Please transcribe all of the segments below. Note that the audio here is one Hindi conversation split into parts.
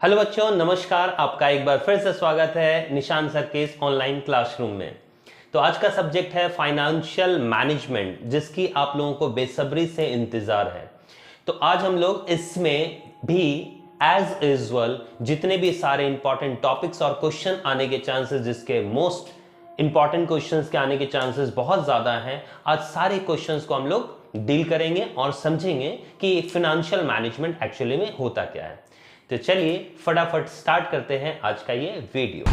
हेलो बच्चों, नमस्कार। आपका एक बार फिर से स्वागत है निशान सर के इस ऑनलाइन क्लासरूम में। तो आज का सब्जेक्ट है फाइनेंशियल मैनेजमेंट, जिसकी आप लोगों को बेसब्री से इंतजार है। तो आज हम लोग इसमें भी एज यूजुअल जितने भी सारे इंपॉर्टेंट टॉपिक्स और क्वेश्चन आने के चांसेस, जिसके मोस्ट इंपॉर्टेंट क्वेश्चंस के आने के चांसेस बहुत ज्यादा हैं, आज सारे क्वेश्चंस को हम लोग डील करेंगे और समझेंगे कि फाइनेंशियल मैनेजमेंट एक्चुअली में होता क्या है। तो चलिए फटाफट स्टार्ट करते हैं आज का ये वीडियो।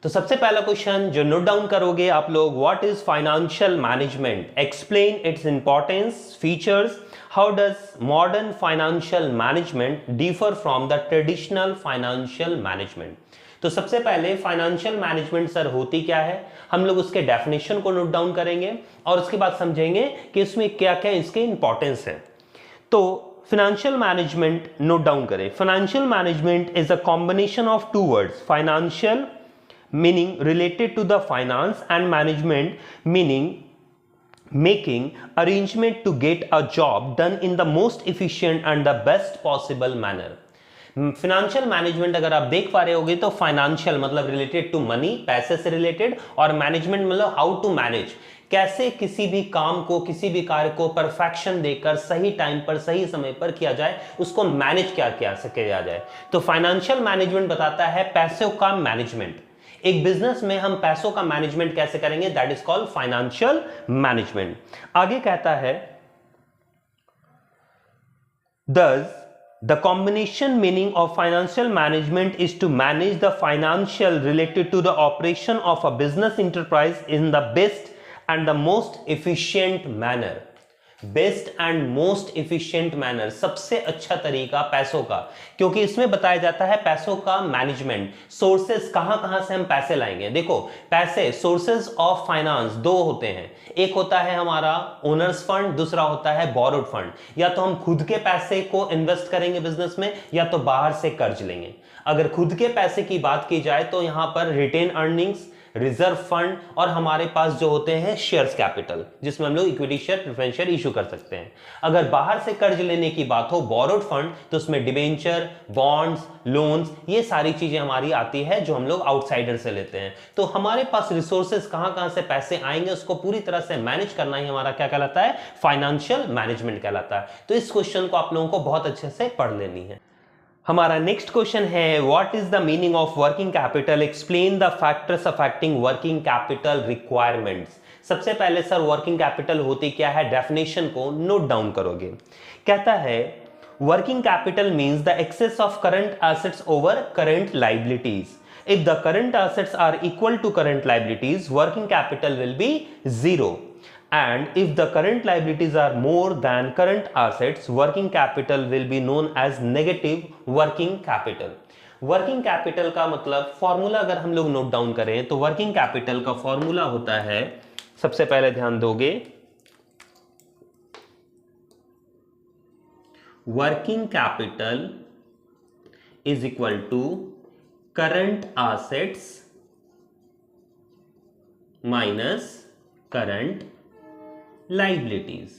तो सबसे पहला क्वेश्चन जो नोट डाउन करोगे आप लोग, what is financial management, explain its importance, features, how does modern financial management differ from the traditional financial management. तो सबसे पहले फाइनेंशियल मैनेजमेंट सर होती क्या है, हम लोग उसके डेफिनेशन को नोट डाउन करेंगे और उसके बाद समझेंगे कि इसमें क्या क्या इसके इंपॉर्टेंस है। तो फाइनेंशियल मैनेजमेंट नोट डाउन करें। Financial management is a combination of two words, financial meaning related to the finance and management meaning making arrangement to get a job done in the most efficient and the best possible manner। Financial management अगर आप देख पा रहे होगे तो फाइनेंशियल मतलब रिलेटेड टू मनी, पैसे से रिलेटेड, और मैनेजमेंट मतलब हाउ टू मैनेज, कैसे किसी भी काम को, किसी भी कार्य को परफेक्शन देकर सही टाइम पर सही समय पर किया जाए, उसको मैनेज क्या किया जाए। तो फाइनेंशियल मैनेजमेंट बताता है पैसों का मैनेजमेंट। एक बिजनेस में हम पैसों का मैनेजमेंट कैसे करेंगे, that is called financial management. आगे कहता है thus the combination meaning of financial management is to manage the financial related to the operation of a business enterprise in the best and the most efficient manner। Best and most efficient manner, सबसे अच्छा तरीका पैसों का, क्योंकि इसमें बताया जाता है पैसों का मैनेजमेंट, सोर्सेस कहां से हम पैसे लाएंगे। देखो पैसे, सोर्सेस ऑफ फाइनेंस दो होते हैं, एक होता है हमारा ओनर्स फंड, दूसरा होता है बोरोड फंड। या तो हम खुद के पैसे को इन्वेस्ट करेंगे बिजनेस में, या तो बाहर से कर्ज लेंगे। अगर खुद के पैसे की बात की जाए तो यहां पर रिटेन अर्निंग्स, रिजर्व फंड और हमारे पास जो होते हैं शेयर्स कैपिटल, जिसमें हम लोग equity share, preference share issue कर सकते हैं। अगर बाहर से कर्ज लेने की बात हो, बोरोड फंड, तो उसमें डिबेंचर, बॉन्ड्स, लोन्स, ये सारी चीजें हमारी आती है जो हम लोग आउटसाइडर से लेते हैं। तो हमारे पास रिसोर्सेज कहां से पैसे आएंगे, उसको पूरी तरह से मैनेज करना ही हमारा क्या कहलाता है, फाइनेंशियल मैनेजमेंट कहलाता है। तो इस क्वेश्चन को आप लोगों को बहुत अच्छे से पढ़ लेनी है। हमारा नेक्स्ट क्वेश्चन है what is the meaning of working capital, explain the factors affecting working capital requirements. सबसे पहले सर वर्किंग कैपिटल होती क्या है, डेफिनेशन को नोट डाउन करोगे। कहता है working capital means the excess of current assets over current liabilities. if the current assets are equal to current liabilities, working capital will be zero, and if the current liabilities are more than current assets, working capital will be known as negative working capital। Working capital का मतलब फॉर्मूला अगर हम लोग नोट डाउन करें तो वर्किंग कैपिटल का फॉर्मूला होता है, सबसे पहले ध्यान दोगे, working capital is equal to current assets minus current liabilities.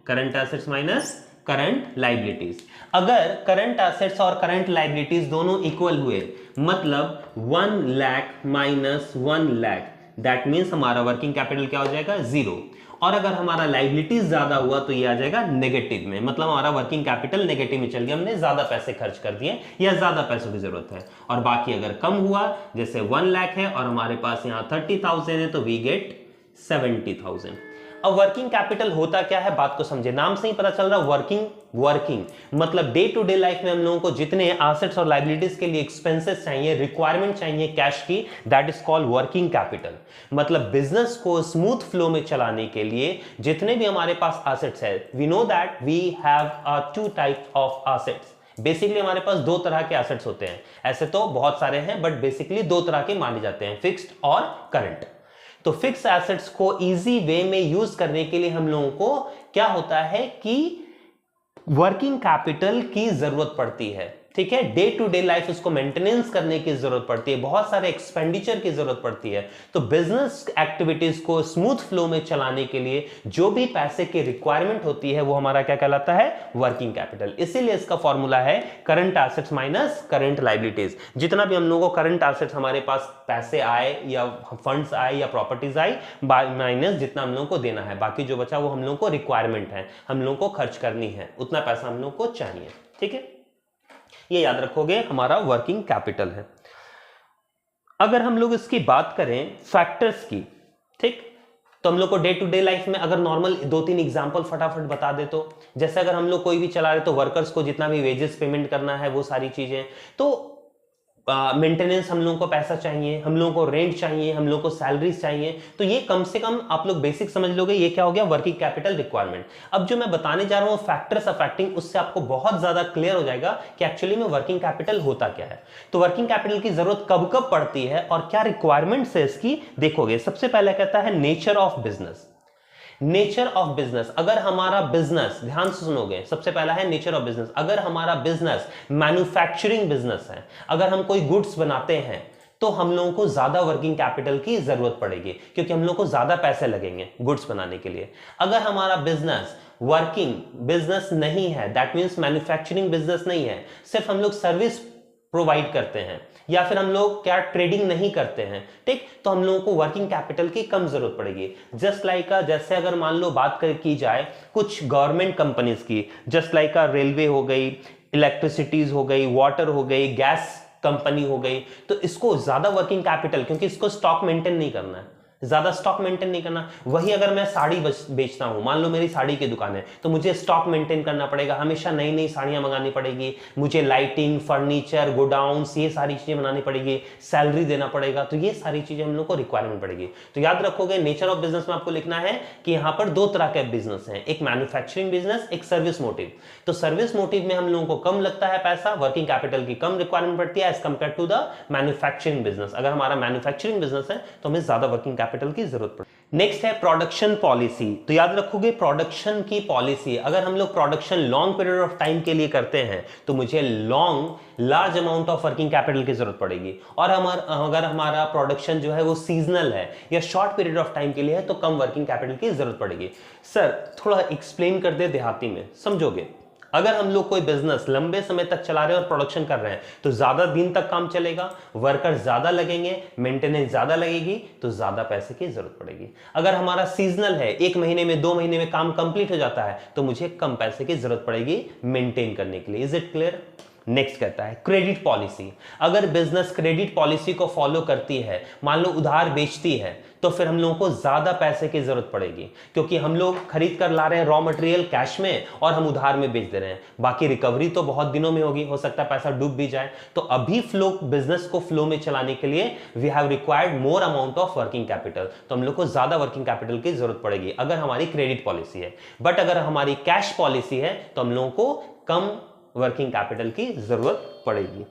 Current assets minus current liabilities. अगर करंट एसेट्स और करंट लायबिलिटीज दोनों इक्वल हुए, मतलब 1 lakh minus 1 lakh, that means हमारा वर्किंग कैपिटल क्या हो जाएगा, जीरो। और अगर हमारा लायबिलिटीज ज्यादा हुआ तो ये आ जाएगा नेगेटिव में, मतलब हमारा वर्किंग कैपिटल नेगेटिव में चल गया, हमने ज्यादा पैसे खर्च कर दिए या ज्यादा पैसों की जरूरत है। और बाकी अगर कम हुआ, जैसे 1 लाख है और हमारे पास यहाँ 30,000 है, तो वी गेट 70,000। अब वर्किंग कैपिटल होता क्या है, बात को समझे, नाम से ही पता चल रहा है वर्किंग मतलब डे टू डे लाइफ में हम लोगों को जितने एसेट्स और लायबिलिटीज के लिए एक्सपेंसेस चाहिए, रिक्वायरमेंट चाहिए कैश की, that is called working capital. मतलब बिजनेस को स्मूथ फ्लो में चलाने के लिए जितने भी हमारे पास एसेट्स है, we know that we have 2 types of assets. Basically हमारे पास 2 तरह के एसेट्स होते हैं, ऐसे तो बहुत सारे हैं बट बेसिकली 2 तरह के माने जाते हैं, फिक्स्ड और करंट। तो फिक्स एसेट्स को इजी वे में यूज करने के लिए हम लोगों को क्या होता है कि वर्किंग कैपिटल की जरूरत पड़ती है। ठीक है, डे टू डे लाइफ उसको मेंटेनेंस करने की जरूरत पड़ती है, बहुत सारे एक्सपेंडिचर की जरूरत पड़ती है। तो बिजनेस एक्टिविटीज को स्मूथ फ्लो में चलाने के लिए जो भी पैसे की रिक्वायरमेंट होती है वो हमारा क्या कहलाता है, वर्किंग कैपिटल। इसीलिए इसका फॉर्मूला है current assets minus current liabilities. जितना भी हम लोगों को करंट एसेट्स हमारे पास पैसे आए या फंड्स आए या प्रॉपर्टीज आई, माइनस जितना हम लोगों को देना है, बाकी जो बचा वो हम लोगों को रिक्वायरमेंट है, हम लोगों को खर्च करनी है, उतना पैसा हम लोगों को चाहिए। ठीक है, ये याद रखोगे, हमारा वर्किंग कैपिटल है। अगर हम लोग इसकी बात करें फैक्टर्स की, ठीक, तो हम लोग को डे टू डे लाइफ में अगर नॉर्मल 2-3 एग्जांपल फटाफट बता दे तो, जैसे अगर हम लोग कोई भी चला रहे तो वर्कर्स को जितना भी वेजेस पेमेंट करना है वो सारी चीजें, तो मेंटेनेंस हम लोगों को पैसा चाहिए, हम लोगों को रेंट चाहिए, हम लोगों को सैलरीज चाहिए, तो ये कम से कम आप लोग बेसिक समझ लोगे, ये क्या हो गया, वर्किंग कैपिटल रिक्वायरमेंट। अब जो मैं बताने जा रहा हूं फैक्टर्स अफेक्टिंग, उससे आपको बहुत ज्यादा क्लियर हो जाएगा कि एक्चुअली में वर्किंग कैपिटल होता क्या है। तो वर्किंग कैपिटल की जरूरत कब कब पड़ती है और क्या रिक्वायरमेंट्स है इसकी, देखोगे। सबसे पहले कहता है nature of business. Nature of business, अगर हमारा बिजनेस, ध्यान से सुनोगे, सबसे पहला है नेचर ऑफ बिजनेस। अगर हमारा बिजनेस मैन्युफैक्चरिंग बिजनेस है, अगर हम कोई गुड्स बनाते हैं, तो हम लोगों को ज्यादा वर्किंग कैपिटल की जरूरत पड़ेगी, क्योंकि हम लोगों को ज्यादा पैसे लगेंगे गुड्स बनाने के लिए। अगर हमारा बिजनेस वर्किंग बिजनेस नहीं है, दैट मीन्स मैन्युफैक्चरिंग बिजनेस नहीं है, सिर्फ हम लोग सर्विस प्रोवाइड करते हैं, या फिर हम लोग क्या ट्रेडिंग नहीं करते हैं, ठीक, तो हम लोगों को वर्किंग कैपिटल की कम जरूरत पड़ेगी। जस्ट लाइक जैसे अगर मान लो बात की जाए कुछ गवर्नमेंट कंपनीज की, जस्ट लाइक रेलवे हो गई, इलेक्ट्रिसिटीज हो गई, वाटर हो गई, गैस कंपनी हो गई, तो इसको ज्यादा वर्किंग कैपिटल, क्योंकि इसको स्टॉक मेंटेन नहीं करना है, ज्यादा स्टॉक मेंटेन नहीं करना। वही अगर मैं साड़ी बेचता हूं, मान लो मेरी साड़ी की दुकान है, तो मुझे स्टॉक मेंटेन करना पड़ेगा, हमेशा नई नई साड़ियां मंगानी पड़ेगी, मुझे लाइटिंग, फर्नीचर, गोडाउन्स, ये सारी चीजें बनानी पड़ेगी, सैलरी देना पड़ेगा, तो ये सारी चीजें हम लोग को रिक्वायरमेंट पड़ेगी। तो याद रखोगे, नेचर ऑफ बिजनेस में आपको लिखना है कि यहां पर 2 तरह के बिजनेस हैं, एक मैन्युफैक्चरिंग बिजनेस, एक सर्विस मोटिव। तो सर्विस मोटिव में हम लोगों को कम लगता है पैसा, वर्किंग कैपिटल की कम रिक्वायरमेंट पड़ती है as compare to the manufacturing business. अगर हमारा मैन्युफैक्चरिंग बिजनेस है तो हमें ज्यादा वर्किंग कैपिटल की जरूरत पड़ती है। नेक्स्ट है प्रोडक्शन पॉलिसी। तो याद रखोगे प्रोडक्शन की पॉलिसी, अगर हम लोग production long period of time के लिए करते हैं तो मुझे large amount of working capital की जरूरत पड़ेगी। और अगर हमारा प्रोडक्शन जो है वो सीजनल है या शॉर्ट पीरियड ऑफ टाइम के लिए है तो कम वर्किंग कैपिटल की जरूरत पड़ेगी। सर थोड़ा एक्सप्लेन कर दे देहाती में, समझोगे। अगर हम लोग कोई बिजनेस लंबे समय तक चला रहे हैं और प्रोडक्शन कर रहे हैं तो ज्यादा दिन तक काम चलेगा, वर्कर ज्यादा लगेंगे, मेंटेनेंस ज्यादा लगेगी, तो ज्यादा पैसे की जरूरत पड़ेगी। अगर हमारा सीजनल है, 1 महीने में 2 महीने में काम कंप्लीट हो जाता है, तो मुझे कम पैसे की जरूरत पड़ेगी मेंटेन करने के लिए। Is it clear. नेक्स्ट कहता है क्रेडिट पॉलिसी। अगर बिजनेस क्रेडिट पॉलिसी को फॉलो करती है, मान लो उधार बेचती है, तो फिर हम लोगों को ज्यादा पैसे की जरूरत पड़ेगी, क्योंकि हम लोग खरीद कर ला रहे हैं रॉ मटेरियल कैश में और हम उधार में बेच दे रहे हैं। बाकी रिकवरी तो बहुत दिनों में होगी, हो सकता है पैसा डूब भी जाए। तो अभी बिजनेस को फ्लो में चलाने के लिए we have required more amount of working capital, तो हम लोग को ज्यादा वर्किंग कैपिटल की जरूरत पड़ेगी अगर हमारी क्रेडिट पॉलिसी है। बट अगर हमारी कैश पॉलिसी है तो हम लोगों को कम वर्किंग कैपिटल की जरूरत पड़ेगी।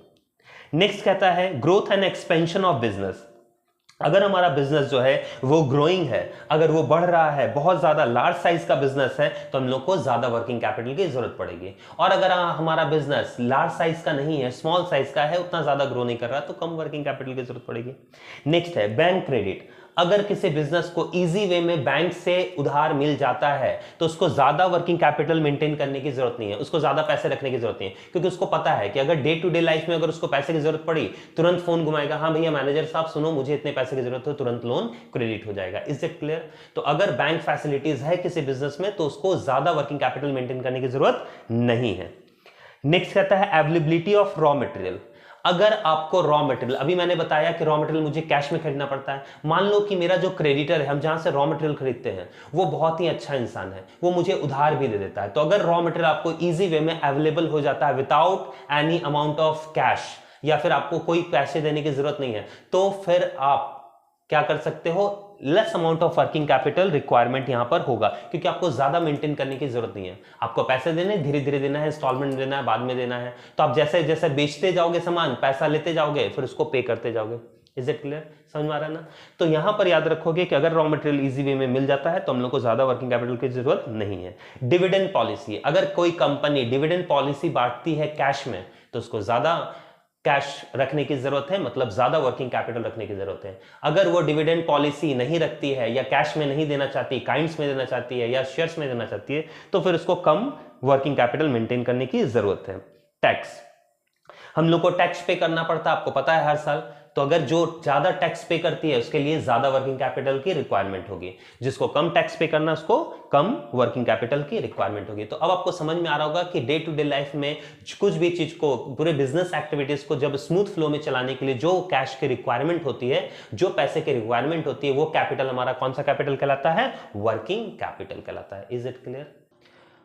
नेक्स्ट कहता है growth and expansion of business. अगर हमारा बिजनेस जो है वो ग्रोइंग है, अगर वो बढ़ रहा है, बहुत ज्यादा लार्ज साइज का बिजनेस है, तो हम लोग को ज्यादा वर्किंग कैपिटल की जरूरत पड़ेगी। और अगर हमारा बिजनेस लार्ज साइज का नहीं है, स्मॉल साइज का है, उतना ज्यादा ग्रो नहीं कर रहा, तो कम वर्किंग कैपिटल की जरूरत पड़ेगी। नेक्स्ट है बैंक क्रेडिट। अगर किसी बिजनेस को इजी वे में बैंक से उधार मिल जाता है तो उसको ज्यादा वर्किंग कैपिटल मेंटेन करने की जरूरत नहीं है, उसको ज्यादा पैसे रखने की जरूरत नहीं है, क्योंकि उसको पता है कि अगर डे टू डे लाइफ में अगर उसको पैसे की जरूरत पड़ी, तुरंत फोन घुमाएगा, हाँ भैया मैनेजर साहब सुनो मुझे इतने पैसे की जरूरत है, तुरंत लोन क्रेडिट हो जाएगा। Is it clear. तो अगर बैंक फैसिलिटीज है किसी बिजनेस में तो उसको ज्यादा वर्किंग कैपिटल मेंटेन करने की जरूरत नहीं है। नेक्स्ट कहता है अवेलेबिलिटी ऑफ रॉ मटेरियल। अगर आपको रॉ मटेरियल, अभी मैंने बताया कि रॉ मटेरियल मुझे कैश में खरीदना पड़ता है, मान लो कि मेरा जो क्रेडिटर है, हम जहां से रॉ मटेरियल खरीदते हैं, वो बहुत ही अच्छा इंसान है, वो मुझे उधार भी दे देता है। तो अगर रॉ मटेरियल आपको इजी वे में अवेलेबल हो जाता है without any amount of cash, या फिर आपको कोई पैसे देने की जरूरत नहीं है, तो फिर आप क्या कर सकते हो, less amount of working capital requirement यहां पर होगा, क्योंकि आपको ज्यादा मेंटेन करने की जरूरत नहीं है। आपको पैसे देने धीरे धीरे देना है, इंस्टॉलमेंट देना है, बाद में देना है। तो आप जैसे जैसे बेचते जाओगे सामान, पैसा लेते जाओगे, फिर उसको पे करते जाओगे। इज इट क्लियर, समझ में आ रहा है ना। तो यहां पर याद रखोगे कि अगर रॉ मटेरियल इजी वे में मिल जाता है तो हम लोग को ज्यादा वर्किंग कैपिटल की जरूरत नहीं है। डिविडेंड पॉलिसी, अगर कोई कंपनी डिविडेंड पॉलिसी बांटती है कैश में तो उसको ज़्यादा कैश रखने की जरूरत है, मतलब ज्यादा वर्किंग कैपिटल रखने की जरूरत है। अगर वो डिविडेंड पॉलिसी नहीं रखती है या कैश में नहीं देना चाहती, काइंड्स में देना चाहती है या शेयर्स में देना चाहती है, तो फिर उसको कम वर्किंग कैपिटल मेंटेन करने की जरूरत है। टैक्स, हम लोग को टैक्स पे करना पड़ता है, आपको पता है हर साल। तो अगर जो ज्यादा टैक्स पे करती है उसके लिए ज्यादा वर्किंग कैपिटल की रिक्वायरमेंट होगी, जिसको कम टैक्स पे करना उसको कम वर्किंग कैपिटल की रिक्वायरमेंट होगी। तो अब आपको समझ में आ रहा होगा कि डे टू डे लाइफ में कुछ भी चीज को, पूरे बिजनेस एक्टिविटीज को जब स्मूथ फ्लो में चलाने के लिए जो कैश की रिक्वायरमेंट होती है, जो पैसे की रिक्वायरमेंट होती है, वो कैपिटल हमारा कौन सा कैपिटल कहलाता है? वर्किंग कैपिटल कहलाता है। Is it clear?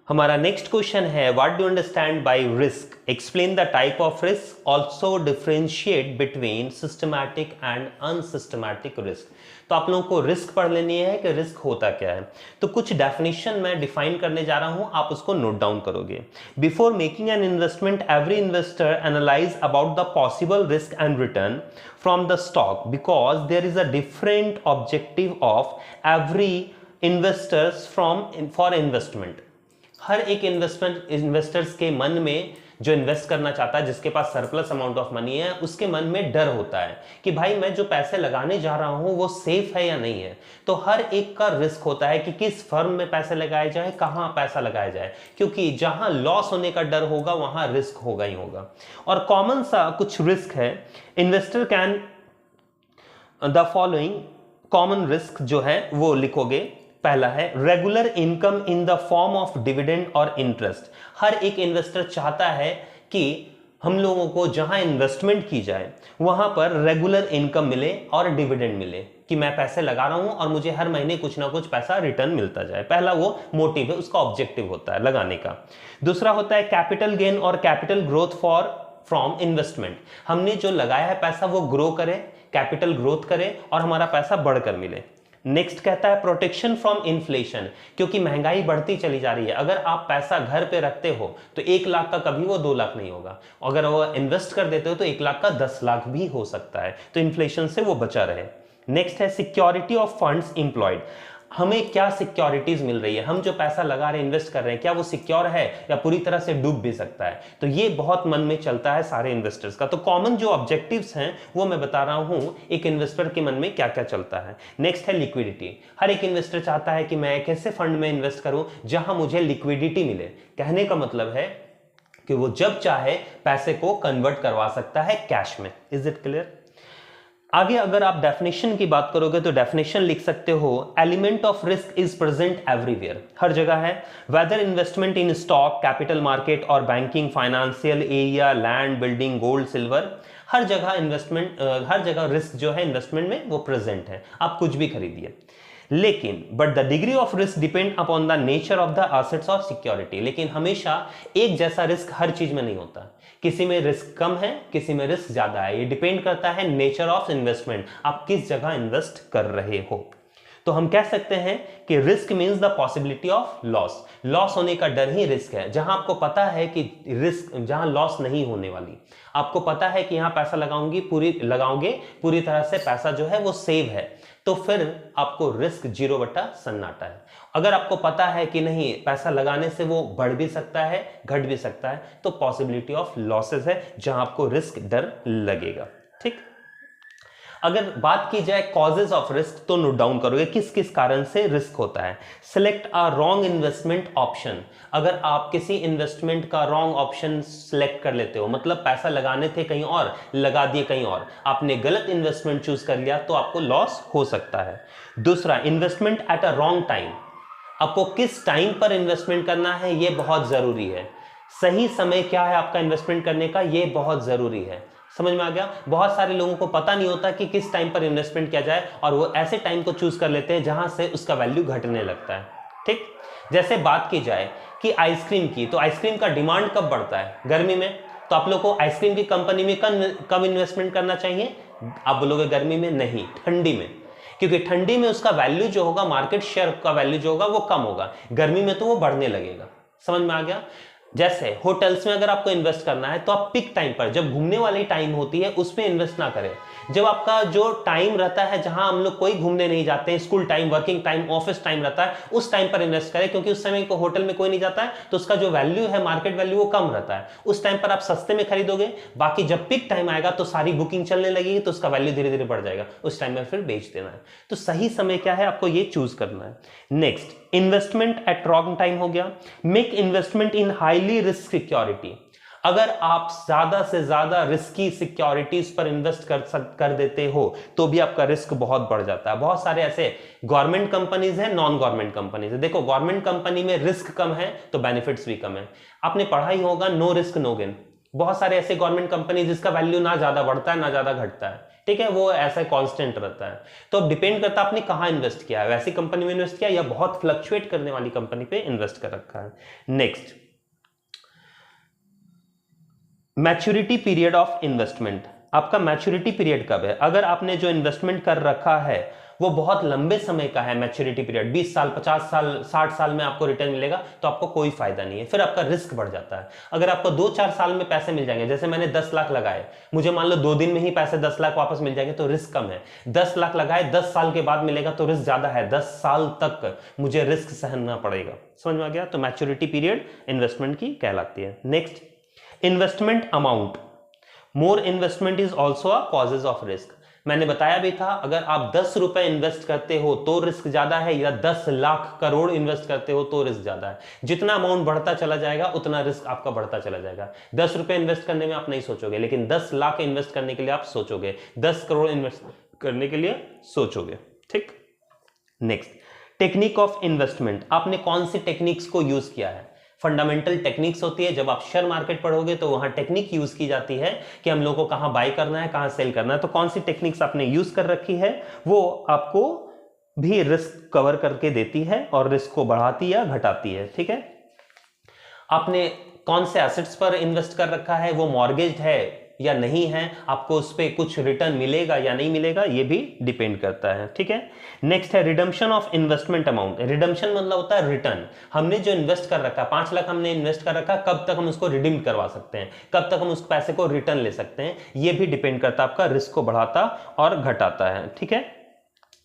हमारा नेक्स्ट क्वेश्चन है, what do understand by risk, explain the type of risk, also differentiate between systematic and unsystematic risk. तो आप लोगों को रिस्क पढ़ लेनी है कि रिस्क होता क्या है। तो कुछ डेफिनेशन मैं डिफाइन करने जा रहा हूं, आप उसको नोट डाउन करोगे। Before making an investment, every investor analyse about the possible risk and return from the stock, because there is a different objective of every investors for investment. हर एक इन्वेस्टर्स के मन में, जो इन्वेस्ट करना चाहता है, जिसके पास सरप्लस अमाउंट ऑफ मनी है, उसके मन में डर होता है कि भाई मैं जो पैसे लगाने जा रहा हूं वो सेफ है या नहीं है। तो हर एक का रिस्क होता है कि किस फर्म में पैसे लगाए जाए, कहां पैसा लगाया जाए, क्योंकि जहां लॉस होने का डर होगा वहां रिस्क होगा ही होगा। और कॉमन सा कुछ रिस्क है, investor can the following common risk जो है वो लिखोगे। पहला है regular income in the form of dividend और इंटरेस्ट। हर एक इन्वेस्टर चाहता है कि हम लोगों को जहां इन्वेस्टमेंट की जाए वहां पर रेगुलर इनकम मिले और डिविडेंड मिले, कि मैं पैसे लगा रहा हूं और मुझे हर महीने कुछ ना कुछ पैसा रिटर्न मिलता जाए। पहला वो मोटिव है, उसका ऑब्जेक्टिव होता है लगाने का। दूसरा होता है कैपिटल गेन और कैपिटल ग्रोथ फ्रॉम इन्वेस्टमेंट। हमने जो लगाया है पैसा वो ग्रो करे, कैपिटल ग्रोथ करे और हमारा पैसा बढ़कर मिले। नेक्स्ट कहता है प्रोटेक्शन फ्रॉम इन्फ्लेशन, क्योंकि महंगाई बढ़ती चली जा रही है। अगर आप पैसा घर पे रखते हो तो 1 लाख का कभी वो 2 लाख नहीं होगा, अगर वो इन्वेस्ट कर देते हो तो 1 लाख का 10 लाख भी हो सकता है। तो इन्फ्लेशन से वो बचा रहे। नेक्स्ट है सिक्योरिटी ऑफ फंड्स एम्प्लॉयड। हमें क्या सिक्योरिटीज मिल रही है, हम जो पैसा लगा रहे हैं, इन्वेस्ट कर रहे हैं, क्या वो सिक्योर है या पूरी तरह से डूब भी सकता है। तो ये बहुत मन में चलता है सारे इन्वेस्टर्स का। तो कॉमन जो ऑब्जेक्टिव्स हैं वो मैं बता रहा हूं, एक इन्वेस्टर के मन में क्या क्या चलता है। नेक्स्ट है लिक्विडिटी। हर एक इन्वेस्टर चाहता है कि मैं एक ऐसे फंड में इन्वेस्ट करूं जहां मुझे लिक्विडिटी मिले। कहने का मतलब है कि वो जब चाहे पैसे को कन्वर्ट करवा सकता है कैश में। Is it clear? आगे अगर आप डेफिनेशन की बात करोगे तो डेफिनेशन लिख सकते हो, element of risk is present everywhere, हर जगह है। Whether investment in stock, capital market और banking, financial area, land, building, gold, silver, हर जगह इन्वेस्टमेंट, हर जगह रिस्क जो है इन्वेस्टमेंट में वो प्रेजेंट है। आप कुछ भी खरीदिए, लेकिन but the degree of risk depend upon the nature of the assets और सिक्योरिटी। लेकिन हमेशा एक जैसा रिस्क हर चीज में नहीं होता, किसी में रिस्क कम है, किसी में रिस्क ज्यादा है। ये डिपेंड करता है नेचर ऑफ इन्वेस्टमेंट, आप किस जगह इन्वेस्ट कर रहे हो। तो हम कह सकते हैं कि risk means the possibility of loss. Loss होने का डर ही रिस्क है। जहां आपको पता है कि रिस्क, जहां लॉस नहीं होने वाली, आपको पता है कि यहां पैसा लगाओगे पूरी तरह से पैसा जो है वो सेव है, तो फिर आपको रिस्क 0/सन्नाटा है। अगर आपको पता है कि नहीं पैसा लगाने से वो बढ़ भी सकता है, घट भी सकता है, तो पॉसिबिलिटी ऑफ लॉसेस है जहां आपको रिस्क डर लगेगा। ठीक, अगर बात की जाए कॉजेज ऑफ रिस्क तो नोट डाउन करोगे किस किस कारण से रिस्क होता है। Select a wrong investment option. अगर आप किसी इन्वेस्टमेंट का रॉन्ग ऑप्शन सिलेक्ट कर लेते हो, मतलब पैसा लगाने थे कहीं और, लगा दिए कहीं और, आपने गलत इन्वेस्टमेंट चूज कर लिया, तो आपको लॉस हो सकता है। दूसरा, investment at a wrong time. आपको किस टाइम पर इन्वेस्टमेंट करना है ये बहुत जरूरी है। सही समय क्या है आपका इन्वेस्टमेंट करने का, ये बहुत जरूरी है। समझ में आ गया? बहुत सारे लोगों को पता नहीं होता कि किस टाइम पर इन्वेस्टमेंट किया जाए, और वो ऐसे टाइम को चूज कर लेते हैं जहां से उसका वैल्यू घटने लगता है। ठीक, जैसे बात की जाए कि आइसक्रीम की, तो आइसक्रीम का डिमांड कब बढ़ता है? गर्मी में। तो आप लोग को आइसक्रीम की कंपनी में कब इन्वेस्टमेंट करना चाहिए? आप बोलोगे गर्मी में नहीं, ठंडी में, क्योंकि ठंडी में उसका वैल्यू जो होगा, मार्केट शेयर का वैल्यू जो होगा वो कम होगा। गर्मी में तो वो बढ़ने लगेगा। समझ में आ गया? जैसे होटल्स में अगर आपको इन्वेस्ट करना है तो आप पिक टाइम पर, जब घूमने वाली टाइम होती है उसमें इन्वेस्ट ना करें। जब आपका जो टाइम रहता है जहां हम लोग कोई घूमने नहीं जाते हैं, school time, working time, office time रहता है, उस टाइम पर इन्वेस्ट करें, क्योंकि उस समय को होटल में कोई नहीं जाता है तो उसका जो वैल्यू है, मार्केट वैल्यू, वो कम रहता है। उस टाइम पर आप सस्ते में खरीदोगे, बाकी जब पिक टाइम आएगा तो सारी बुकिंग चलने लगेगी तो उसका वैल्यू धीरे धीरे बढ़ जाएगा, उस टाइम में फिर बेच देना है। तो सही समय क्या है, आपको ये चूज करना है। Next, investment at wrong time हो गया। मेक इन्वेस्टमेंट इन हाईली रिस्क सिक्योरिटी। अगर आप ज्यादा से ज्यादा रिस्की सिक्योरिटीज पर इन्वेस्ट कर देते हो तो भी आपका रिस्क बहुत बढ़ जाता है। बहुत सारे ऐसे गवर्नमेंट कंपनीज हैं, नॉन गवर्नमेंट कंपनीज है। देखो, गवर्नमेंट कंपनी में रिस्क कम है तो बेनिफिट्स भी कम है। आपने पढ़ा ही होगा, नो रिस्क नो गेन। बहुत सारे ऐसे गवर्नमेंट कंपनी जिसका वैल्यू ना ज्यादा बढ़ता है ना ज्यादा घटता है, ठीक है, वो ऐसा कांस्टेंट रहता है। तो अब डिपेंड करता है आपने कहां इन्वेस्ट किया है, वैसी कंपनी में इन्वेस्ट किया या बहुत फ्लक्चुएट करने वाली कंपनी पे इन्वेस्ट कर रखा है। Next, maturity period of investment. आपका मैच्योरिटी पीरियड कब है? अगर आपने जो इन्वेस्टमेंट कर रखा है वो बहुत लंबे समय का है, मैच्योरिटी पीरियड 20 साल, 50 साल, 60 साल में आपको रिटर्न मिलेगा, तो आपको कोई फायदा नहीं है, फिर आपका रिस्क बढ़ जाता है। अगर आपको 2-4 साल में पैसे मिल जाएंगे, जैसे मैंने 10 लाख लगाए, मुझे मान लो 2 दिन में ही पैसे 10 लाख वापस मिल जाएंगे, तो रिस्क कम है। 10 लाख लगाए, 10 साल के बाद मिलेगा तो रिस्क ज्यादा है, 10 साल तक मुझे रिस्क सहना पड़ेगा। समझ में आ गया? तो मैच्योरिटी पीरियड इन्वेस्टमेंट की कहलाती है। Next, investment amount. More investment is also a causes of risk. मैंने बताया भी था, अगर आप 10 रुपए इन्वेस्ट करते हो तो रिस्क ज्यादा है, या 10 लाख करोड़ इन्वेस्ट करते हो तो रिस्क ज्यादा है। जितना अमाउंट बढ़ता चला जाएगा उतना रिस्क आपका बढ़ता चला जाएगा। 10 रुपए इन्वेस्ट करने में आप नहीं सोचोगे, लेकिन 10 लाख इन्वेस्ट करने के लिए आप सोचोगे, 10 करोड़ इन्वेस्ट करने के लिए सोचोगे। ठीक। Next, technique of investment. आपने कौन सी टेक्निक्स को यूज किया है? फंडामेंटल टेक्निक्स होती है, जब आप शेयर मार्केट पढ़ोगे तो वहां टेक्निक यूज की जाती है कि हम लोगों को कहां बाय करना है, कहां सेल करना है। तो कौन सी टेक्निक्स आपने यूज कर रखी है वो आपको भी रिस्क कवर करके देती है और रिस्क को बढ़ाती या घटाती है। ठीक है। आपने कौन से एसेट्स पर इन्वेस्ट कर रखा है, वो मॉर्गेज है या नहीं है, आपको उस पर कुछ रिटर्न मिलेगा या नहीं मिलेगा, ये भी डिपेंड करता है। ठीक है। नेक्स्ट है redemption of investment amount. Redemption मतलब होता है रिटर्न। हमने जो इन्वेस्ट कर रखा है, 5 लाख हमने इन्वेस्ट कर रखा, कब तक हम उसको रिडीम करवा सकते हैं, कब तक हम उस पैसे को रिटर्न ले सकते हैं, ये भी डिपेंड करता है, आपका रिस्क को बढ़ाता और घटाता है। ठीक है।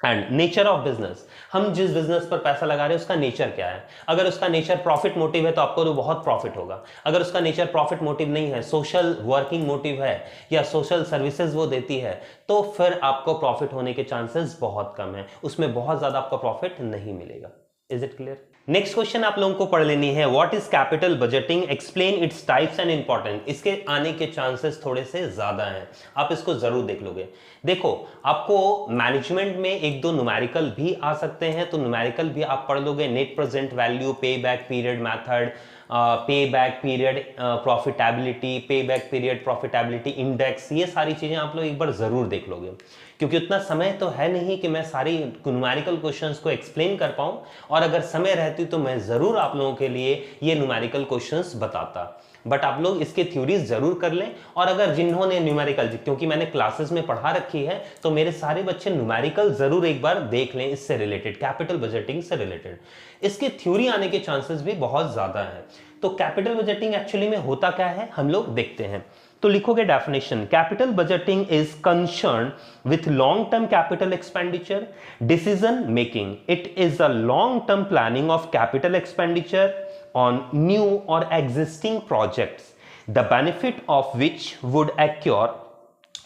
And nature of business. हम जिस बिजनेस पर पैसा लगा रहे हैं उसका नेचर क्या है। अगर उसका नेचर प्रॉफिट मोटिव है तो आपको तो बहुत प्रॉफिट होगा। अगर उसका नेचर प्रॉफिट मोटिव नहीं है, सोशल वर्किंग मोटिव है या सोशल सर्विसेज वो देती है, तो फिर आपको प्रॉफिट होने के चांसेस बहुत कम है, उसमें बहुत ज्यादा आपको प्रॉफिट नहीं मिलेगा। Is it clear? Next question आप लोगों को पढ़ लेनी है, what is capital budgeting, explain its types and important. इसके आने के चांसेस थोड़े से ज्यादा हैं, आप इसको जरूर देख लोगे। देखो, आपको मैनेजमेंट में 1-2 न्यूमेरिकल भी आ सकते हैं, तो न्यूमेरिकल भी आप पढ़ लोगे। नेट प्रेजेंट वैल्यू, पे बैक पीरियड मेथड, पे बैक पीरियड प्रॉफिटेबिलिटी, पे बैक पीरियड प्रॉफिटेबिलिटी इंडेक्स, ये सारी चीजें आप लोग एक बार जरूर देख लोगे, क्योंकि उतना समय तो है नहीं कि मैं सारी न्यूमेरिकल क्वेश्चंस को एक्सप्लेन कर पाऊं, और अगर समय रहती तो मैं जरूर आप लोगों के लिए ये न्यूमेरिकल क्वेश्चंस बताता। बट आप लोग इसके थ्योरीज जरूर कर लें, और अगर जिन्होंने न्यूमेरिकल, क्योंकि मैंने क्लासेस में पढ़ा रखी है, तो मेरे सारे बच्चे न्यूमेरिकल जरूर एक बार देख लें, इससे रिलेटेड, कैपिटल बजटिंग से रिलेटेड। इसके थ्योरी आने के चांसेस भी बहुत ज्यादा है। तो कैपिटल बजटिंग एक्चुअली में होता क्या है, हम लोग देखते हैं। तो लिखोगे definition, capital budgeting is concern with long term capital expenditure decision making. It is a long term planning of capital expenditure on new or existing projects, the benefit of which would accrue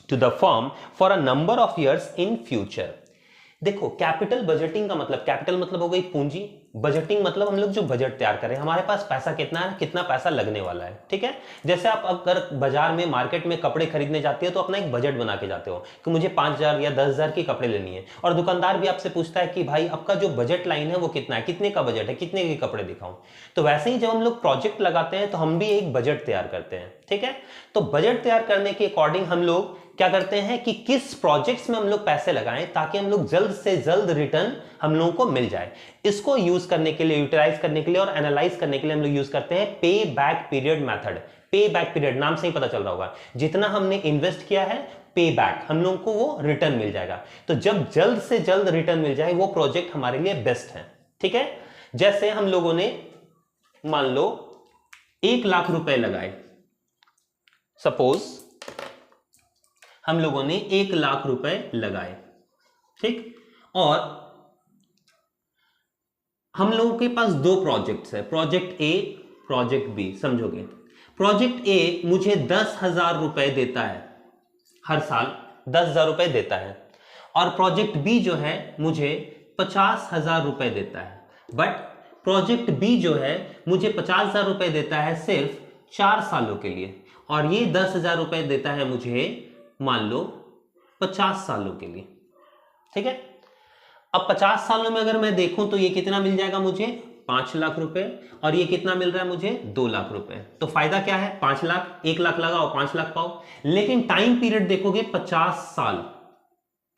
to the firm for a number of years in future। देखो, कैपिटल बजटिंग का मतलब, कैपिटल मतलब हो गई पूंजी, बजटिंग मतलब हम लोग जो बजट तैयार करें, हमारे पास पैसा कितना है, कितना पैसा लगने वाला है। ठीक है। जैसे आप अगर बाजार में, मार्केट में कपड़े खरीदने जाते हो तो अपना एक बजट बना के जाते हो कि मुझे 5,000 या 10,000 की कपड़े लेनी है, और दुकानदार भी आपसे पूछता है कि भाई आपका जो बजट लाइन है वो कितना है, कितने का बजट है, कितने के कपड़े दिखाऊं। तो वैसे ही जब हम लोग प्रोजेक्ट लगाते हैं तो हम भी एक बजट तैयार करते हैं। ठीक है। तो बजट तैयार करने के अकॉर्डिंग हम लोग क्या करते हैं कि किस प्रोजेक्ट्स में हम लोग पैसे लगाएं ताकि हम लोग जल्द से जल्द रिटर्न हम लोगों को मिल जाए। इसको यूज करने के लिए, यूटिलाइज करने के लिए और एनालाइज करने के लिए हम लोग यूज करते हैं पे बैक पीरियड मेथड। पे बैक पीरियड नाम से ही पता चल रहा होगा, जितना हमने इन्वेस्ट किया है, पे बैक हम लोगों को वो रिटर्न मिल जाएगा। तो जब जल्द से जल्द रिटर्न मिल जाए वो प्रोजेक्ट हमारे लिए बेस्ट है। ठीक है। जैसे हम लोगों ने मान लो 1 लाख रुपए लगाए, सपोज हम लोगों ने 1 लाख रुपए लगाए, ठीक, और हम लोगों के पास दो प्रोजेक्ट्स है, प्रोजेक्ट ए, प्रोजेक्ट बी, समझोगे। प्रोजेक्ट ए मुझे 10,000 रुपए देता है, हर साल 10,000 रुपए देता है, और प्रोजेक्ट बी जो है मुझे 50,000 रुपए देता है। बट प्रोजेक्ट बी जो है मुझे 50,000 रुपए देता है सिर्फ 4 सालों के लिए, और ये 10,000 रुपए देता है मुझे मान लो 50 सालों के लिए, ठीक है। अब 50 सालों में अगर मैं देखूं तो ये कितना मिल जाएगा मुझे, 5 लाख रुपए, और ये कितना मिल रहा है मुझे, 2 लाख रुपए। तो फायदा क्या है, 5 लाख, 1 लाख लगाओ 5 लाख पाओ। लेकिन टाइम पीरियड देखोगे 50 साल,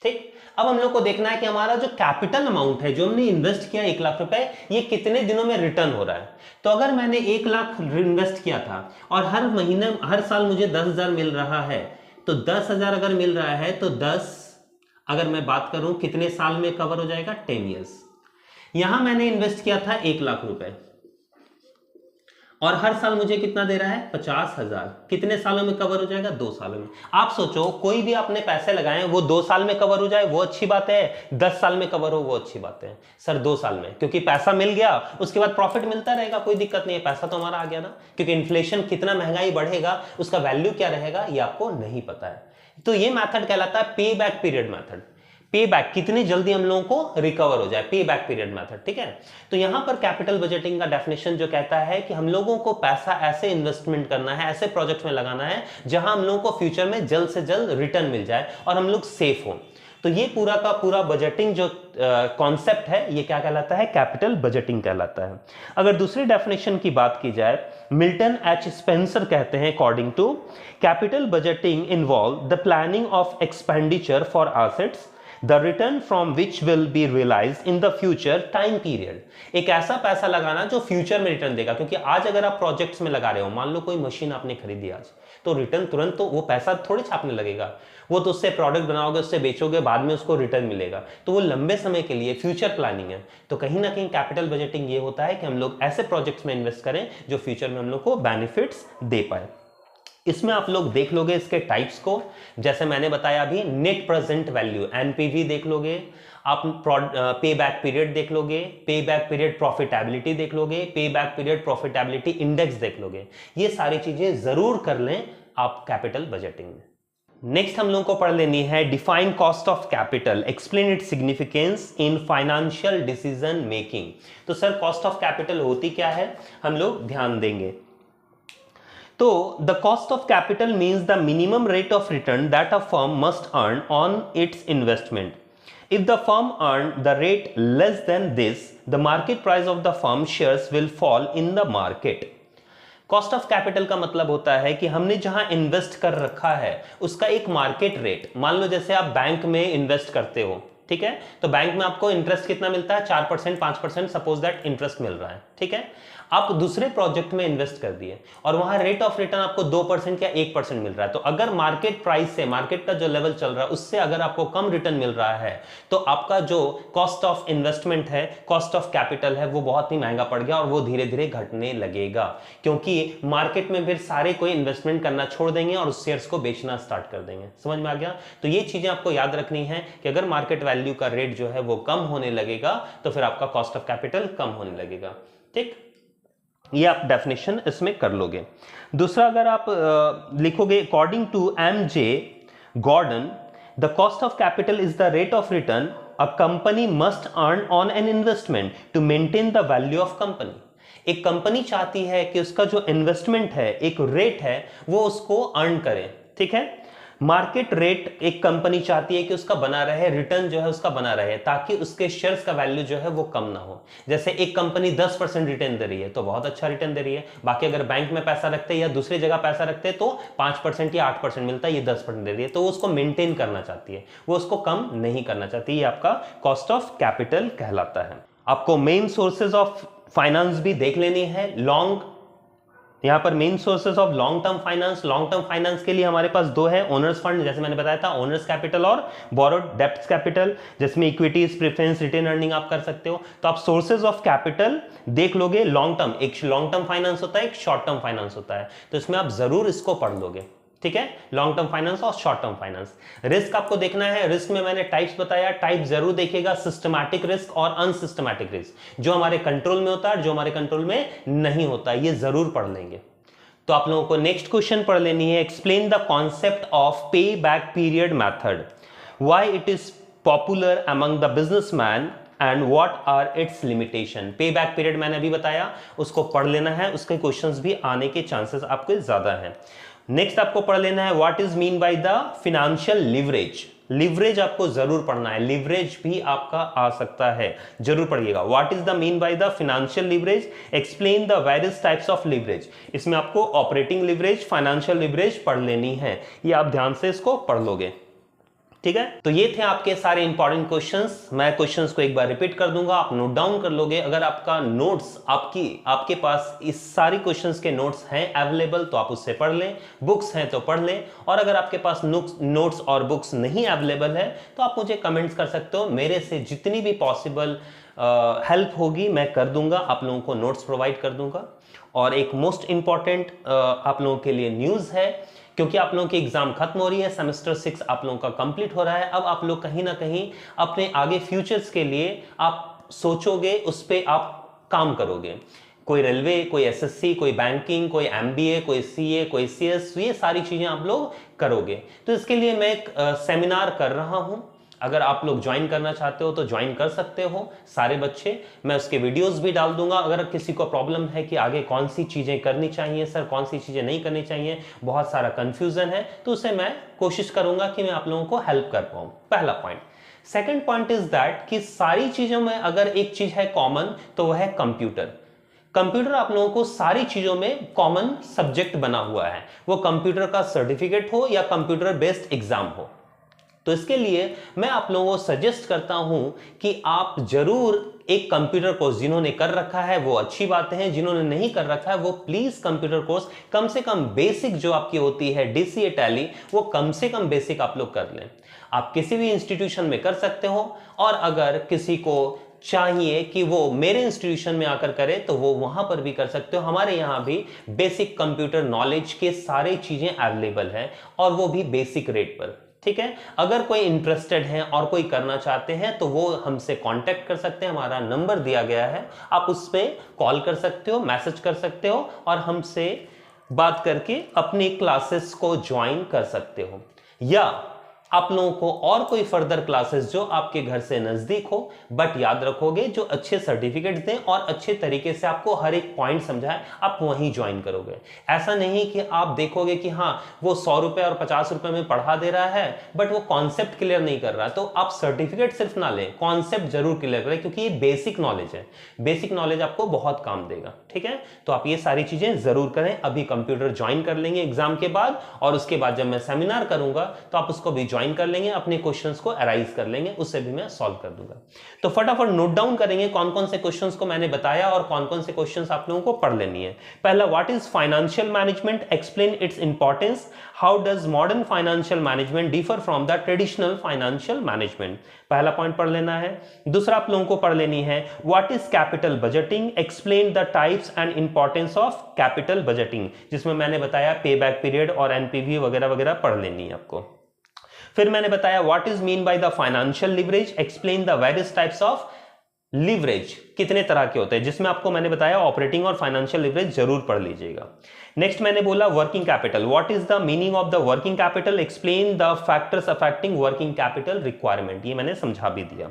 ठीक। अब हम लोग को देखना है कि हमारा जो कैपिटल अमाउंट है, जो हमने इन्वेस्ट किया 1 लाख रुपए, ये कितने दिनों में रिटर्न हो रहा है। तो अगर मैंने 1 लाख इन्वेस्ट किया था और हर महीने हर साल मुझे 10,000 मिल रहा है, तो 10,000 अगर मिल रहा है तो 10, अगर मैं बात करूं कितने साल में कवर हो जाएगा, 10 ईयर्स। यहां मैंने इन्वेस्ट किया था 1 लाख रुपए, और हर साल मुझे कितना दे रहा है, 50,000। कितने सालों में कवर हो जाएगा, 2 सालों में। आप सोचो कोई भी आपने पैसे लगाए वो 2 साल में कवर हो जाए वो अच्छी बात है, 10 साल में कवर हो वो अच्छी बात है। सर 2 साल में, क्योंकि पैसा मिल गया उसके बाद प्रॉफिट मिलता रहेगा, कोई दिक्कत नहीं है, पैसा तो हमारा आ गया ना। क्योंकि इन्फ्लेशन कितना महंगाई बढ़ेगा उसका वैल्यू क्या रहेगा ये आपको नहीं पता है। तो ये मेथड कहलाता है पे बैक पीरियड मेथड। पे बैक, कितनी जल्दी हम लोगों को रिकवर हो जाए, पे बैक पीरियड मेथड, ठीक है। तो यहां पर कैपिटल बजटिंग का डेफिनेशन जो कहता है कि हम लोगों को पैसा ऐसे इन्वेस्टमेंट करना है, ऐसे प्रोजेक्ट में लगाना है जहां हम लोगों को फ्यूचर में जल्द से जल्द रिटर्न मिल जाए और हम लोग सेफ हो। तो ये पूरा का पूरा बजटिंग जो कॉन्सेप्ट है ये क्या कहलाता है, कैपिटल बजटिंग कहलाता है। अगर दूसरी डेफिनेशन की बात की जाए, मिल्टन एच स्पेंसर कहते हैं, according to capital budgeting involve the planning of expenditure for assets, the return from which will be realized in the future time period। एक ऐसा पैसा लगाना जो फ्यूचर में रिटर्न देगा। क्योंकि आज अगर आप प्रोजेक्ट्स में लगा रहे हो, मान लो कोई मशीन आपने खरीदी आज, तो रिटर्न तुरंत तो वो पैसा थोड़े छापने लगेगा, वो तो उससे प्रोडक्ट बनाओगे, उससे बेचोगे, बाद में उसको रिटर्न मिलेगा। तो वो लंबे समय के लिए फ्यूचर प्लानिंग है। तो कहीं ना कहीं कैपिटल बजटिंग ये होता है कि हम लोग ऐसे प्रोजेक्ट्स में इन्वेस्ट करें जो फ्यूचर में हम लोग को बेनिफिट्स दे पाए। इसमें आप लोग देख लोगे इसके टाइप्स को, जैसे मैंने बताया अभी, नेट प्रेजेंट वैल्यू एनपीवी देख लोगे आप, पे बैक पीरियड देख लोगे, पे बैक पीरियड प्रॉफिटेबिलिटी देख लोगे, पे बैक पीरियड प्रॉफिटेबिलिटी इंडेक्स देख लोगे। ये सारी चीजें जरूर कर लें आप कैपिटल बजटिंग में। नेक्स्ट हम लोगों को पढ़ लेनी है define cost of capital, explain its significance in financial decision making. तो सर कॉस्ट ऑफ कैपिटल होती क्या है, हम लोग ध्यान देंगे। तो the cost of capital means the minimum rate of return that a firm must earn on its investment. If the firm earned the rate less than this, the market price of the firm shares will fall in the market. Cost of capital का मतलब होता है कि हमने जहां इन्वेस्ट कर रखा है उसका एक मार्केट रेट, मान लो जैसे आप बैंक में इन्वेस्ट करते हो, ठीक है, तो बैंक में आपको इंटरेस्ट कितना मिलता है, 4%, 5%, सपोज दैट इंटरेस्ट मिल रहा है, ठीक है। आप दूसरे प्रोजेक्ट में इन्वेस्ट कर दिए और वहां रेट ऑफ रिटर्न आपको 2% या 1% मिल रहा है। तो अगर मार्केट प्राइस से, मार्केट का जो लेवल चल रहा है उससे अगर आपको कम रिटर्न मिल रहा है तो आपका जो कॉस्ट ऑफ इन्वेस्टमेंट है, कॉस्ट ऑफ कैपिटल है, वो बहुत ही महंगा पड़ गया और वो धीरे धीरे घटने लगेगा। क्योंकि मार्केट में फिर सारे कोई इन्वेस्टमेंट करना छोड़ देंगे और उस शेयर्स को बेचना स्टार्ट कर देंगे। समझ में आ गया। तो ये चीजें आपको याद रखनी है कि अगर मार्केट वैल्यू का रेट जो है वो कम होने लगेगा तो फिर आपका कॉस्ट ऑफ कैपिटल कम होने लगेगा, ठीक। ये आप डेफिनेशन इसमें कर लोगे। दूसरा अगर आप लिखोगे according to M J. Gordon, the cost of capital is the rate of return a company must earn on an investment to maintain the value of company. एक कंपनी चाहती है कि उसका जो इन्वेस्टमेंट है, एक रेट है, वो उसको अर्न करे, ठीक है। मार्केट रेट एक कंपनी चाहती है कि उसका बना रहे, रिटर्न जो है उसका बना रहे, ताकि उसके शेयर्स का वैल्यू जो है वो कम ना हो। जैसे एक कंपनी 10% रिटर्न दे रही है तो बहुत अच्छा रिटर्न दे रही है, बाकी अगर बैंक में पैसा रखते या दूसरी जगह पैसा रखते तो 5% या 8% मिलता है, ये 10% दे रही है, तो वो उसको मेंटेन करना चाहती है, वो उसको कम नहीं करना चाहती। ये आपका कॉस्ट ऑफ कैपिटल कहलाता है। आपको मेन सोर्सेज ऑफ फाइनेंस भी देख लेनी है, लॉन्ग यहाँ पर main sources of long term finance के लिए हमारे पास दो है, ओनर्स फंड जैसे मैंने बताया था, ओनर्स कैपिटल और बोरोड डेब्ट्स कैपिटल, जिसमें इक्विटीज, प्रेफरेंस, रिटेन अर्निंग आप कर सकते हो। तो आप सोर्सेज ऑफ कैपिटल देख लोगे, लॉन्ग टर्म, एक लॉन्ग टर्म फाइनेंस होता है, एक शॉर्ट टर्म फाइनेंस होता है, तो इसमें आप जरूर इसको पढ़ लोगे, ठीक है, लॉन्ग टर्म फाइनेंस और शॉर्ट टर्म फाइनेंस। रिस्क आपको देखना है, रिस्क में मैंने टाइप्स बताया, टाइप जरूर देखिएगा, सिस्टमैटिक रिस्क और अनसिस्टमैटिक रिस्क, जो हमारे कंट्रोल में होता है, जो हमारे कंट्रोल में नहीं होता, ये जरूर पढ़ लेंगे। तो आप लोगों को नेक्स्ट क्वेश्चन पढ़ लेनी है, explain the concept of pay back period method, why it is popular among the businessman and what are its limitation. Pay back period मैंने अभी बताया, उसको पढ़ लेना है, उसके क्वेश्चंस भी आने के चांसेस आपके ज्यादा हैं। नेक्स्ट आपको पढ़ लेना है what is mean by the financial leverage. Leverage आपको जरूर पढ़ना है, लिवरेज भी आपका आ सकता है, जरूर पढ़िएगा। What is the mean by the financial leverage, explain the various types of leverage. इसमें आपको ऑपरेटिंग लिवरेज, फाइनेंशियल लिवरेज पढ़ लेनी है, ये आप ध्यान से इसको पढ़ लोगे, ठीक है। तो ये थे आपके सारे इंपॉर्टेंट क्वेश्चंस। मैं क्वेश्चंस को एक बार रिपीट कर दूंगा, आप नोट डाउन कर लोगे। अगर आपका नोट्स आपके पास इस सारी क्वेश्चंस के नोट्स हैं अवेलेबल तो आप उससे पढ़ लें, बुक्स हैं तो पढ़ लें, और अगर आपके पास नोट्स और बुक्स नहीं अवेलेबल है तो आप मुझे कमेंट्स कर सकते हो, मेरे से जितनी भी पॉसिबल हेल्प होगी मैं कर दूंगा, आप लोगों को नोट्स प्रोवाइड कर दूंगा। और एक मोस्ट इंपॉर्टेंट आप लोगों के लिए न्यूज़ है, क्योंकि आप लोगों की एग्जाम खत्म हो रही है, सेमेस्टर 6 आप लोगों का कंप्लीट हो रहा है, अब आप लोग कहीं ना कहीं अपने आगे फ्यूचर्स के लिए आप सोचोगे, उस पर आप काम करोगे। कोई रेलवे, कोई एसएससी, कोई बैंकिंग, कोई एमबीए, कोई सीए, कोई सीएस, ये सारी चीजें आप लोग करोगे। तो इसके लिए मैं एक सेमिनार कर रहा हूं, अगर आप लोग ज्वाइन करना चाहते हो तो ज्वाइन कर सकते हो सारे बच्चे, मैं उसके वीडियोस भी डाल दूंगा। अगर किसी को प्रॉब्लम है कि आगे कौन सी चीजें करनी चाहिए सर, कौन सी चीजें नहीं करनी चाहिए, बहुत सारा कंफ्यूजन है, तो उसे मैं कोशिश करूंगा कि मैं आप लोगों को हेल्प कर पाऊं, पहला point. Second point is that कि सारी चीजों में अगर एक चीज है कॉमन तो वह है कंप्यूटर। कंप्यूटर आप लोगों को सारी चीजों में कॉमन सब्जेक्ट बना हुआ है, वो कंप्यूटर का सर्टिफिकेट हो या कंप्यूटर बेस्ड एग्जाम हो। तो इसके लिए मैं आप लोगों को सजेस्ट करता हूं कि आप जरूर एक कंप्यूटर कोर्स, जिन्होंने कर रखा है वो अच्छी बातें हैं, जिन्होंने नहीं कर रखा है वो प्लीज कंप्यूटर कोर्स कम से कम बेसिक जो आपकी होती है डीसीए टैली, वो कम से कम बेसिक आप लोग कर लें। आप किसी भी इंस्टीट्यूशन में कर सकते हो, और अगर किसी को चाहिए कि वो मेरे इंस्टीट्यूशन में आकर करे तो वो वहां पर भी कर सकते हो। हमारे यहाँ भी बेसिक कंप्यूटर नॉलेज के सारे चीजें अवेलेबल है, और वो भी बेसिक रेट पर, ठीक है। अगर कोई इंटरेस्टेड है और कोई करना चाहते हैं तो वो हमसे कांटेक्ट कर सकते हैं, हमारा नंबर दिया गया है, आप उस पर कॉल कर सकते हो, मैसेज कर सकते हो, और हमसे बात करके अपनी क्लासेस को ज्वाइन कर सकते हो। या आप लोगों को और कोई फर्दर क्लासेस जो आपके घर से नजदीक हो, बट याद रखोगे जो अच्छे सर्टिफिकेट दें और अच्छे तरीके से आपको हर एक पॉइंट समझाए, आप वहीं ज्वाइन करोगे। ऐसा नहीं कि आप देखोगे कि हाँ वो 100 रुपए और 50 रुपए में पढ़ा दे रहा है बट वो कॉन्सेप्ट क्लियर नहीं कर रहा, तो आप सर्टिफिकेट सिर्फ ना लें, कॉन्सेप्ट जरूर क्लियर करें, क्योंकि ये बेसिक नॉलेज है, बेसिक नॉलेज आपको बहुत काम देगा, ठीक है। तो आप ये सारी चीजें जरूर करें। अभी कंप्यूटर ज्वाइन कर लेंगे एग्जाम के बाद, और उसके बाद जब मैं सेमिनार करूंगा तो आप उसको भी ज्वाइन कर लेंगे, अपने क्वेश्चंस को अराइज कर लेंगे, उससे भी मैं सॉल्व कर दूंगा। तो फटाफट नोट डाउन करेंगे कौन कौन से क्वेश्चंस को मैंने बताया और कौन कौन से क्वेश्चंस आप लोगों को पढ़ लेनी है। पहला, what is financial management, explain its importance, how does modern financial management differ from the traditional financial management, पहला पॉइंट पढ़ लेना है। दूसरा आप लोगों को पढ़ लेनी है what is capital budgeting, explain the types and importance of capital budgeting, जिसमें मैंने बताया पे बैक पीरियड और एनपीवी वगैरह वगैरह पढ़ लेनी है आपको। फिर मैंने बताया what is mean by the financial leverage, explain the various types of leverage, कितने तरह के होते हैं, जिसमें आपको मैंने बताया ऑपरेटिंग और फाइनेंशियल लिवरेज जरूर पढ़ लीजिएगा। नेक्स्ट मैंने बोला working capital, what is the meaning of the working capital, explain the factors affecting working capital requirement, ये मैंने समझा भी दिया।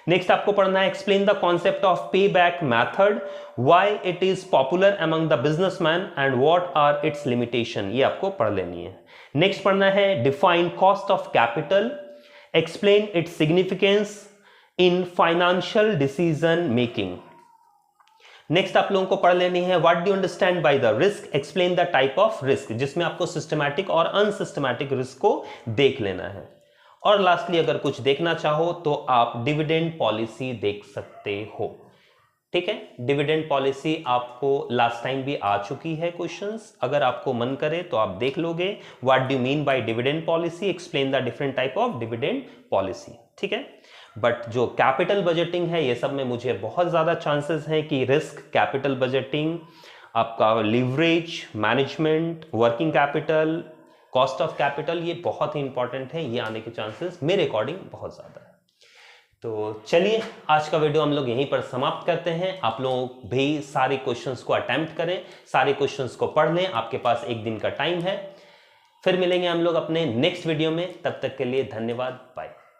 नेक्स्ट आपको पढ़ना है explain the concept of pay back method, why it is popular among the businessman and what are its limitation, ये आपको पढ़ लेनी है। नेक्स्ट पढ़ना है define cost of capital, explain its significance in financial decision making. Next आप लोगों को पढ़ लेनी है what do you understand by the risk, explain the type of risk, जिसमें आपको सिस्टमैटिक और अनसिस्टमैटिक रिस्क को देख लेना है। और लास्टली अगर कुछ देखना चाहो तो आप डिविडेंड पॉलिसी देख सकते हो। ठीक है। डिविडेंड पॉलिसी आपको लास्ट टाइम भी आ चुकी है क्वेश्चंस, अगर आपको मन करे तो आप देख लोगे। What do you mean by dividend policy, explain the different type of dividend policy, ठीक है। बट जो कैपिटल बजटिंग है ये सब में मुझे बहुत ज्यादा चांसेस हैं कि रिस्क, कैपिटल बजटिंग, आपका leverage management, working capital, cost of capital, ये बहुत ही इंपॉर्टेंट है, ये आने के चांसेस मेरे अकॉर्डिंग बहुत ज्यादा है। तो चलिए आज का वीडियो हम लोग यहीं पर समाप्त करते हैं। आप लोग भी सारे क्वेश्चंस को अटेम्प्ट करें, सारे क्वेश्चंस को पढ़ लें, आपके पास एक दिन का टाइम है। फिर मिलेंगे हम लोग अपने नेक्स्ट वीडियो में, तब तक के लिए धन्यवाद, बाय।